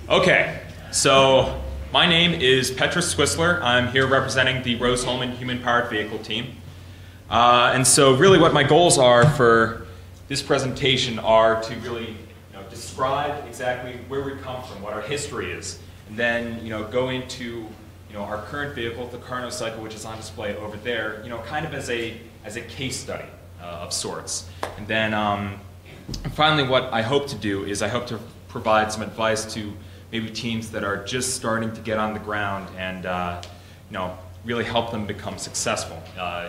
Okay, so my name is Petras Swissler. I'm here representing the Rose-Hulman human-powered vehicle team. And so really what my goals are for this presentation are to really describe exactly where we come from, what our history is, and then go into our current vehicle, the Carno cycle, which is on display over there, kind of as a case study of sorts. And then finally what I hope to do is I hope to provide some advice to maybe teams that are just starting to get on the ground and really help them become successful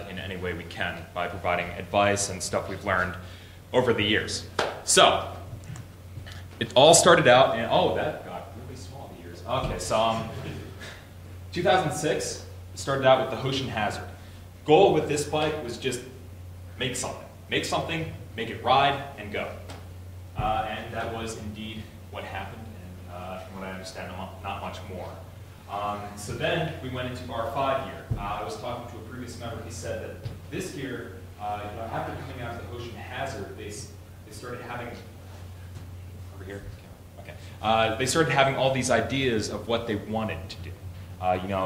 in any way we can by providing advice and stuff we've learned over the years. So it all started out in, oh, that got really small the years. Okay, so 2006 started out with the Hoshin Hazard. Goal with this bike was just make something, make it ride and go. And that was indeed what happened. From what I understand, not much more. So then we went into our 5-year. I was talking to a previous member. He said that this year, after coming out of the Hoshin Hazard, they started having over here. Okay. They started having all these ideas of what they wanted to do.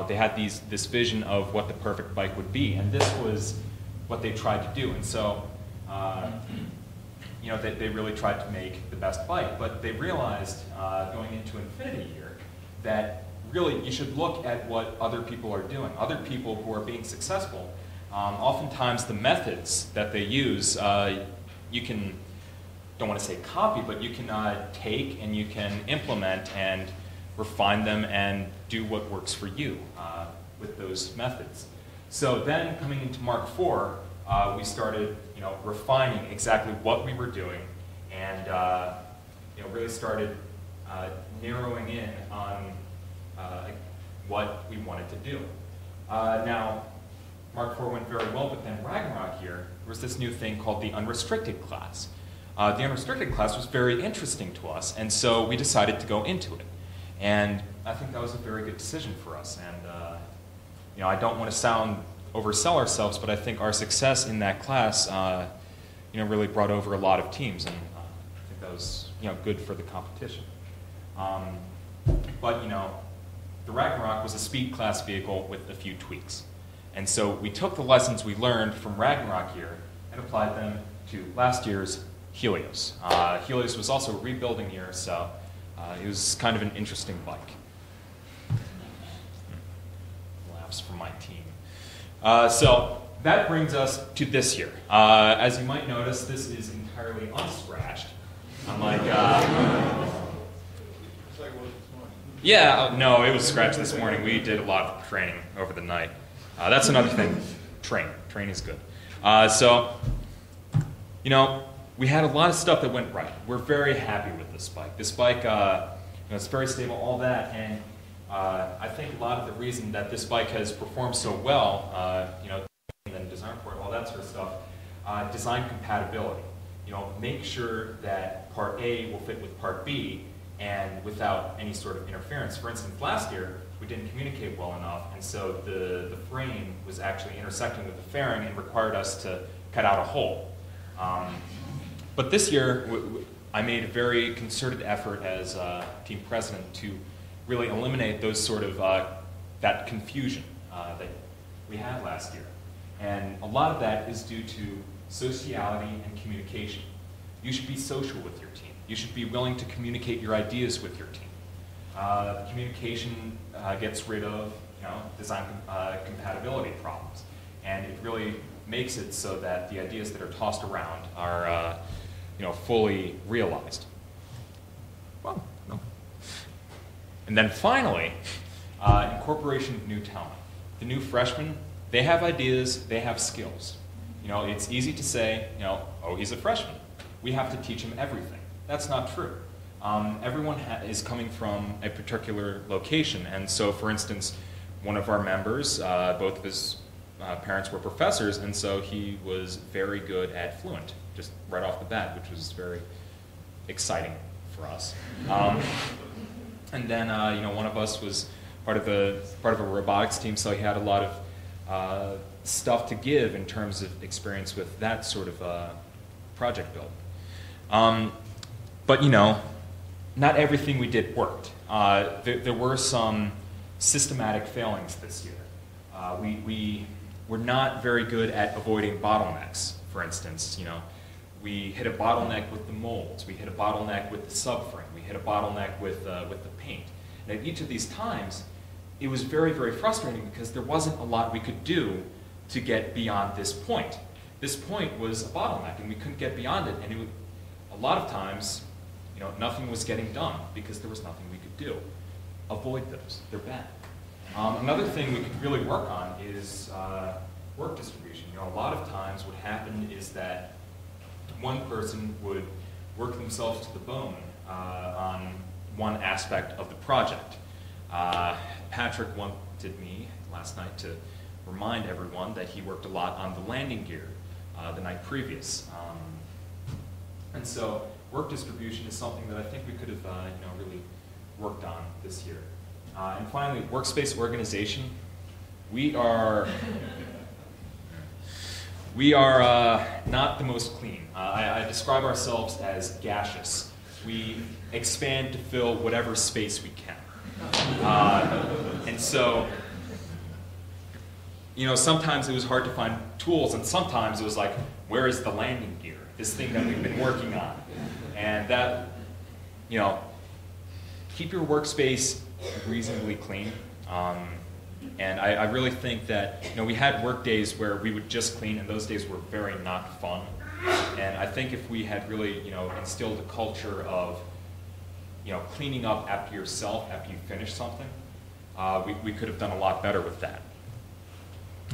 They had this vision of what the perfect bike would be, and this was what they tried to do. And so. They really tried to make the best bike, but they realized going into Infinity Year that really you should look at what other people are doing. Other people who are being successful, oftentimes the methods that they use, you can, don't want to say copy, but you can take and you can implement and refine them and do what works for you with those methods. So then coming into Mark IV, we started refining exactly what we were doing and really started narrowing in on what we wanted to do. Now, Mark IV went very well, but then Ragnarok here, there was this new thing called the unrestricted class. The unrestricted class was very interesting to us, and so we decided to go into it. And I think that was a very good decision for us. And I don't want to oversell ourselves, but I think our success in that class, really brought over a lot of teams, and I think that was, good for the competition. But the Ragnarok was a speed class vehicle with a few tweaks, and so we took the lessons we learned from Ragnarok here and applied them to last year's Helios. Helios was also a rebuilding year, so it was kind of an interesting bike. Laughs from my team. So that brings us to this year. As you might notice, this is entirely unscratched. Unlike, yeah, no, it was scratched this morning. We did a lot of training over the night. That's another thing. Train is good. We had a lot of stuff that went right. We're very happy with this bike. This bike, it's very stable, all that, and I think a lot of the reason that this bike has performed so well, and design for it, all that sort of stuff, design compatibility. Make sure that Part A will fit with Part B and without any sort of interference. For instance, last year we didn't communicate well enough, and so the frame was actually intersecting with the fairing and required us to cut out a hole. But this year I made a very concerted effort as team president to really eliminate those sort of, that confusion that we had last year. And a lot of that is due to sociality and communication. You should be social with your team. You should be willing to communicate your ideas with your team. Communication gets rid of design compatibility problems. And it really makes it so that the ideas that are tossed around are fully realized. Well, no. And then finally, incorporation of new talent. The new freshmen, they have ideas, they have skills. It's easy to say, oh, he's a freshman. We have to teach him everything. That's not true. Everyone is coming from a particular location, and so, for instance, one of our members, both of his parents were professors, and so he was very good at Fluent, just right off the bat, which was very exciting for us. And then, one of us was part of a robotics team, so he had a lot of stuff to give in terms of experience with that sort of project build. But not everything we did worked. There were some systematic failings this year. We were not very good at avoiding bottlenecks. For instance, we hit a bottleneck with the molds, we hit a bottleneck with the subframe, we hit a bottleneck with the paint. And at each of these times, it was very, very frustrating because there wasn't a lot we could do to get beyond this point. This point was a bottleneck, and we couldn't get beyond it. And a lot of times, nothing was getting done because there was nothing we could do. Avoid those; they're bad. Another thing we could really work on is work distribution. A lot of times, what happened is that one person would work themselves to the bone on one aspect of the project. Patrick wanted me last night to remind everyone that he worked a lot on the landing gear the night previous. And so work distribution is something that I think we could have really worked on this year. And finally, workspace organization. We are not the most clean. I describe ourselves as gaseous. We expand to fill whatever space we can. And so, sometimes it was hard to find tools, and sometimes it was like, where is the landing gear? This thing that we've been working on. And that, keep your workspace reasonably clean. And I really think that, we had work days where we would just clean, and those days were very not fun. And I think if we had really, instilled a culture of, cleaning up after yourself after you finish something, we could have done a lot better with that.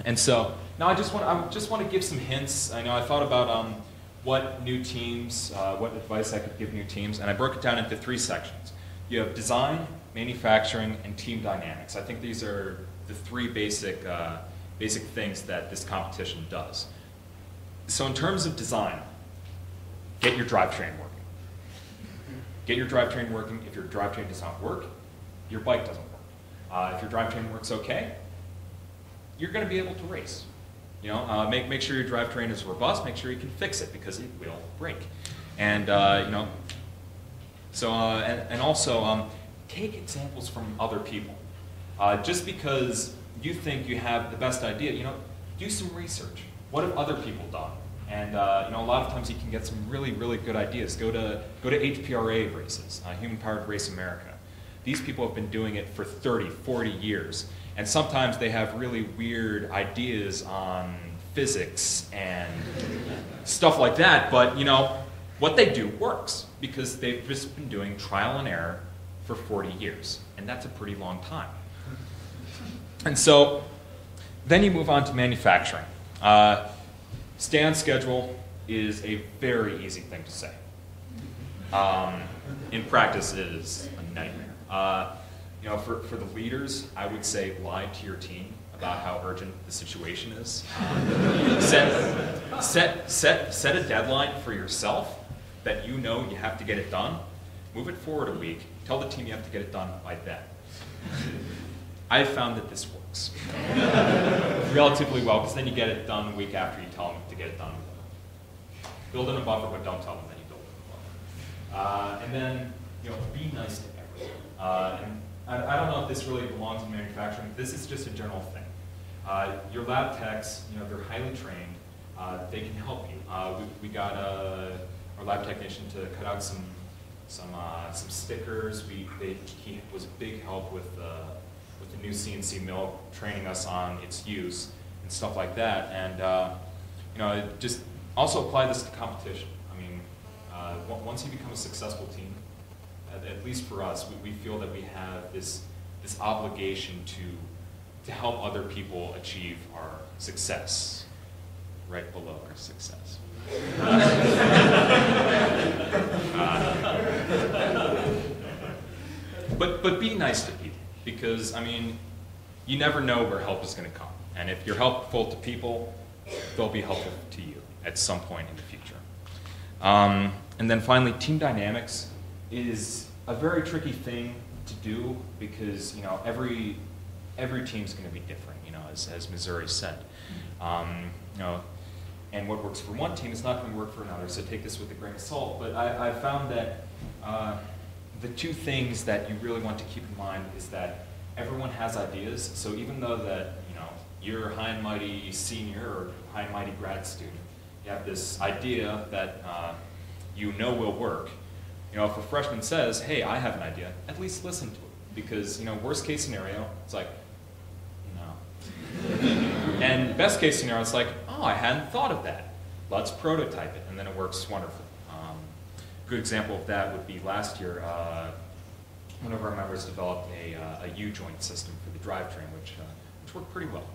And so now I just want to give some hints. I thought about what new teams, what advice I could give new teams, and I broke it down into 3 sections. You have design, manufacturing, and team dynamics. I think these are the 3 basic things that this competition does. So in terms of design, get your drivetrain working. Get your drivetrain working. If your drivetrain does not work, your bike doesn't work. If your drivetrain works okay, you're going to be able to race. Make sure your drivetrain is robust. Make sure you can fix it because it will break. And also take examples from other people. Just because you think you have the best idea, do some research. What have other people done? And a lot of times you can get some really, really good ideas. Go to HPRA races, Human Powered Race America. These people have been doing it for 30, 40 years. And sometimes they have really weird ideas on physics and stuff like that. But what they do works because they've just been doing trial and error for 40 years. And that's a pretty long time. And so then you move on to manufacturing. Stay on schedule is a very easy thing to say. In practice, it is a nightmare. For the leaders, I would say lie to your team about how urgent the situation is. Set a deadline for yourself that you have to get it done. Move it forward a week. Tell the team you have to get it done by then. I've found that this works relatively well, because then you get it done a week after you tell them to get it done. Build in a buffer, but don't tell them that you build in a buffer. And then, be nice to everyone. And I don't know if this really belongs in manufacturing. This is just a general thing. Your lab techs, they're highly trained. They can help you. We got our lab technician to cut out some stickers. He was a big help with the new CNC mill, training us on its use and stuff like that. And just also apply this to competition. Once you become a successful team, at least for us, we feel that we have this obligation to help other people achieve our success, right below our success. But be nice to people, because you never know where help is going to come, and if you're helpful to people, they'll be helpful to you at some point in the future. And then finally, team dynamics is a very tricky thing to do because every team's going to be different, as Missouri said. And what works for one team is not going to work for another, so take this with a grain of salt. But I found that the two things that you really want to keep in mind is that everyone has ideas. So even though that you're a high and mighty senior or high and mighty grad student, you have this idea that you know will work. If a freshman says, "Hey, I have an idea," at least listen to it, because worst case scenario, it's like, no. And best case scenario, it's like, "Oh, I hadn't thought of that. Let's prototype it," and then it works wonderfully. A good example of that would be last year. One of our members developed a U-joint system for the drivetrain, which worked pretty well.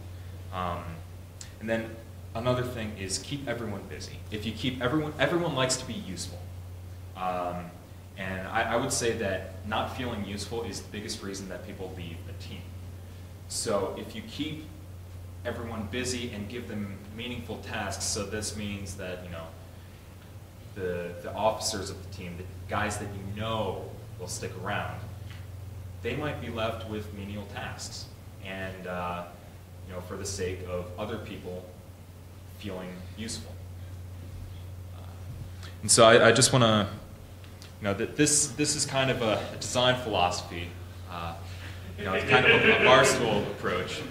And then another thing is keep everyone busy. If you keep everyone likes to be useful. And I would say that not feeling useful is the biggest reason that people leave a team. So if you keep everyone busy and give them meaningful tasks, so this means that the officers of the team, the guys that will stick around, they might be left with menial tasks, and for the sake of other people feeling useful. And so I just want to, that this is kind of a design philosophy, it's kind of a barstool approach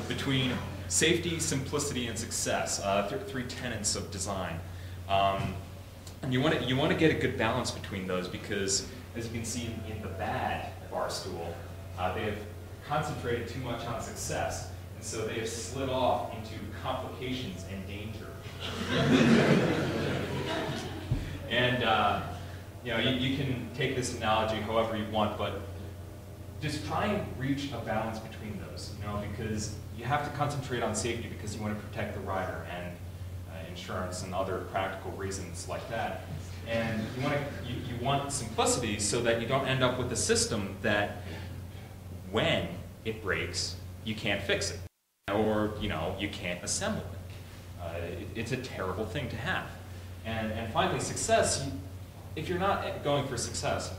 between safety, simplicity, and success. Three tenets of design. And you want to get a good balance between those, because as you can see in the bad barstool, they have concentrated too much on success, and so they have slid off into complications and danger. And you can take this analogy however you want, but just try and reach a balance between those. Because you have to concentrate on safety because you want to protect the rider, and insurance and other practical reasons like that. And you want simplicity so that you don't end up with a system that when it breaks, you can't fix it, or you can't assemble it. It's a terrible thing to have. And finally, success. If you're not going for success,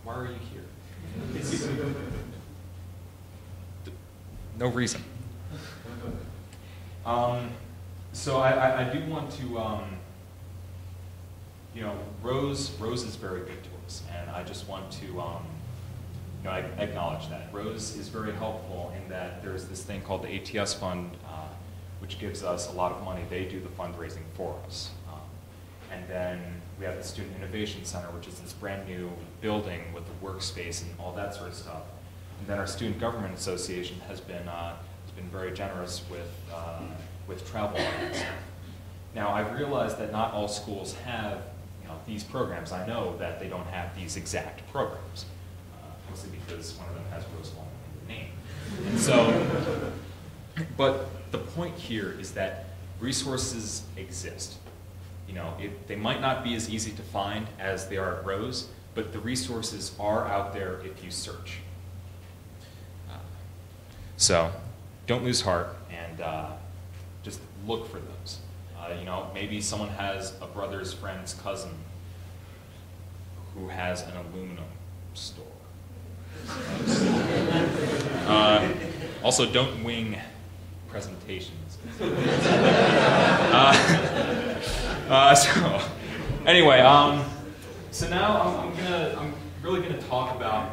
why are you here? No reason. So I do want to, Rose is very big to us, and I just want to, I acknowledge that. Rose is very helpful in that there's this thing called the ATS Fund, which gives us a lot of money. They do the fundraising for us. And then we have the Student Innovation Center, which is this brand new building with the workspace and all that sort of stuff. And then our Student Government Association has been very generous with travel and stuff. Now, I've realized that not all schools have these programs. I know that they don't have these exact programs, mostly because one of them has Rose-Hulman in the name. And so, but the point here is that resources exist. They might not be as easy to find as they are at Rose, but the resources are out there if you search. So don't lose heart, and just look for those. Maybe someone has a brother's friend's cousin who has an aluminum store. Also, don't wing presentations. So anyway, so now I'm really gonna talk about.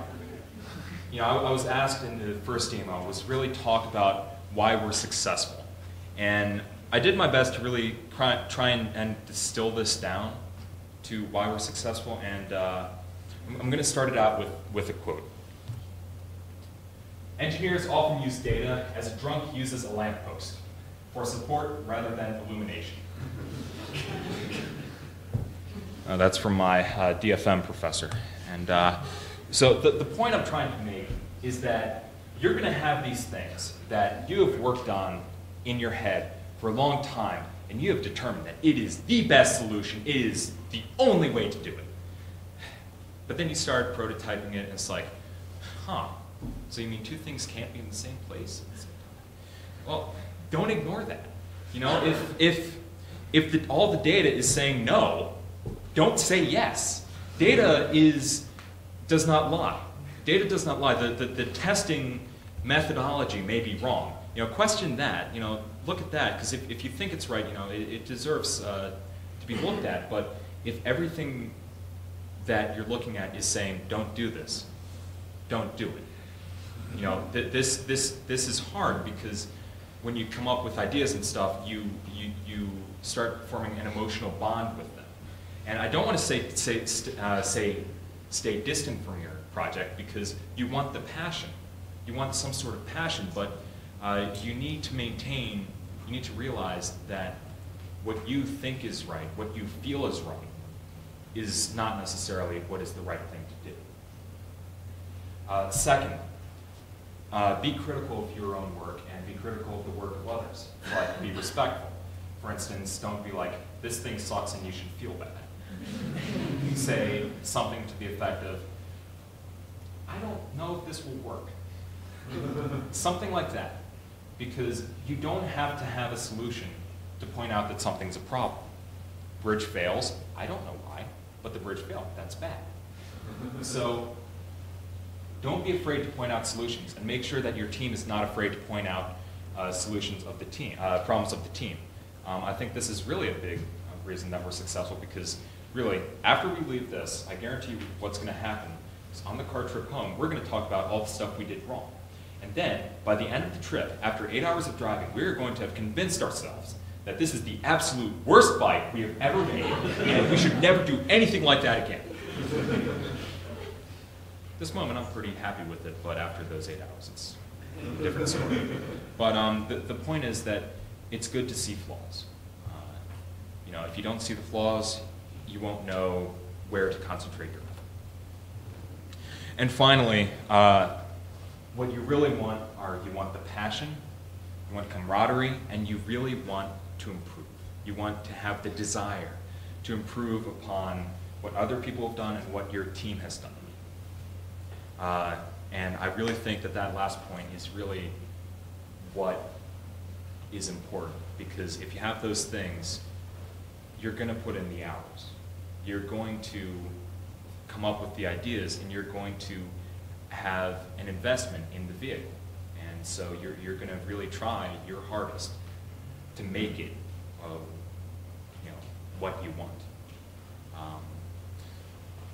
I was asked in the first demo was really talk about why we're successful, and I did my best to really try and distill this down to why we're successful, and I'm going to start it out with a quote. Engineers often use data as a drunk uses a lamppost, for support rather than illumination. That's from my DFM professor. And so the point I'm trying to make is that you're going to have these things that you have worked on in your head for a long time, and you have determined that it is the best solution, it is the only way to do it. But then you start prototyping it, and it's like, so you mean two things can't be in the same place at the same time? Well, don't ignore that. If all the data is saying no, don't say yes. Data does not lie. Data does not lie. The testing methodology may be wrong. Question that. Look at that, because if you think it's right, it deserves to be looked at. But if everything that you're looking at is saying, don't do this, don't do it. You know, this is hard because when you come up with ideas and stuff, you start forming an emotional bond with them. And I don't want to say stay distant from your project, because you want the passion. You want some sort of passion, but you need to maintain, you need to realize that what you think is right, what you feel is right, is not necessarily what is the right thing to do. Second, be critical of your own work and be critical of the work of others, but be respectful. For instance, don't be like, this thing sucks and you should feel bad. Say something to the effect of, I don't know if this will work. Something like that. Because you don't have to have a solution to point out that something's a problem. Bridge fails, I don't know why, but the bridge failed, that's bad. So don't be afraid to point out solutions, and make sure that your team is not afraid to point out solutions of the team, problems of the team. I think this is really a big reason that we're successful, because really, after we leave this, I guarantee you what's going to happen is on the car trip home, we're going to talk about all the stuff we did wrong. And then, by the end of the trip, after 8 hours of driving, we're going to have convinced ourselves that this is the absolute worst bike we have ever made, and we should never do anything like that again. This moment, I'm pretty happy with it, but after those 8 hours, it's a different story. But the point is that it's good to see flaws. You know, if you don't see the flaws, you won't know where to concentrate your effort. And finally, what you really want are, you want the passion, you want camaraderie, and you really want to improve. You want to have the desire to improve upon what other people have done and what your team has done. And I really think that that last point is really what is important, because if you have those things, you're going to put in the hours. You're going to come up with the ideas, and you're going to have an investment in the vehicle. And so you're going to really try your hardest to make it you know, what you want.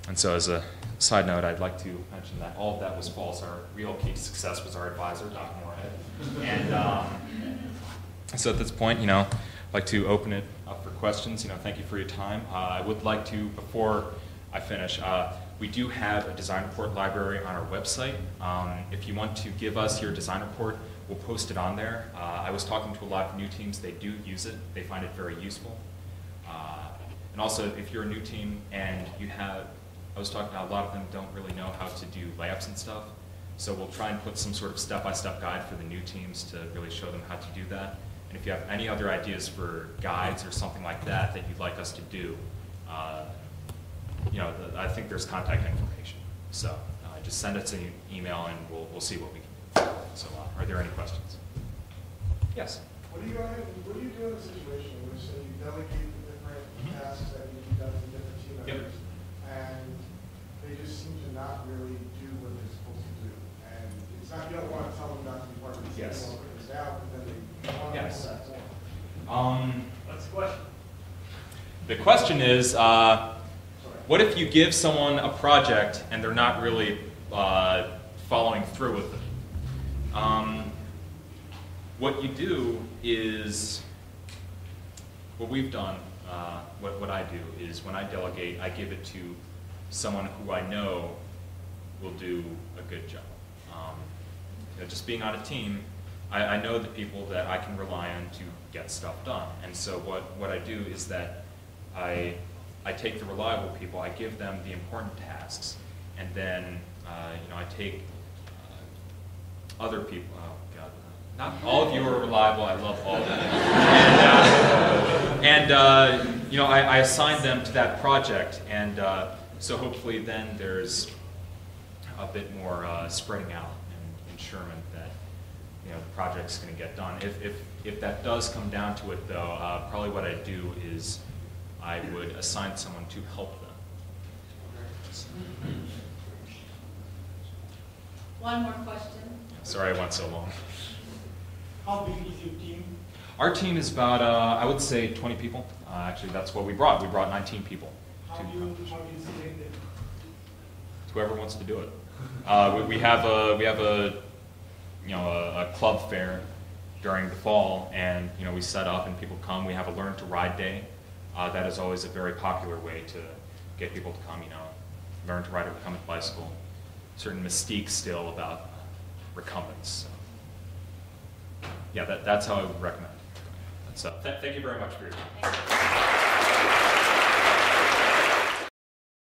And so as a side note, I'd like to mention that all of that was false. Our real key to success was our advisor, Dr. Moorhead. And so at this point, you know, I'd like to open it up for questions. You know, thank you for your time. I would like to, before I finish, we do have a design report library on our website. If you want to give us your design report, we'll post it on there. I was talking to a lot of new teams. They do use it. They find it very useful. And also, if you're a new team and you have, I was talking, a lot of them don't really know how to do layups and stuff. So we'll try and put some sort of step-by-step guide for the new teams to really show them how to do that. And if you have any other ideas for guides or something like that that you'd like us to do, you know, I think there's contact information. So just send us an email and we'll see what we can do. So are there any questions? Yes? What do you do in a situation in which you delegate the different tasks that need to be done to different team members, and they just seem to not really do what they're supposed to do? And it's not, you don't want to tell them not to be part of the team, you want to put this out, but then they want to pull that form. What's the question? The question is, what if you give someone a project and they're not really following through with it? What you do is, what we've done, what I do is when I delegate, I give it to someone who I know will do a good job. You know, just being on a team, I know the people that I can rely on to get stuff done. And so what I do is that I take the reliable people, I give them the important tasks, and then you know, I take other people. Oh God, not all of you are reliable. I love all of you. And you know, I assign them to that project, and so hopefully then there's a bit more spreading out and ensurement that, you know, the project's going to get done. If that does come down to it, though, probably what I do is I would assign someone to help them. One more question. Sorry I went so long. How big is your team? Our team is about, I would say, 20 people. Actually, that's what we brought. We brought 19 people. How do you select them? It's whoever wants to do it. We have a club fair during the fall, and we set up and people come. We have a Learn to Ride Day. That is always a very popular way to get people to come. Learn to ride a recumbent bicycle. Certain mystique still about recumbents. So, yeah, that's how I would recommend. Thank you very much for your time.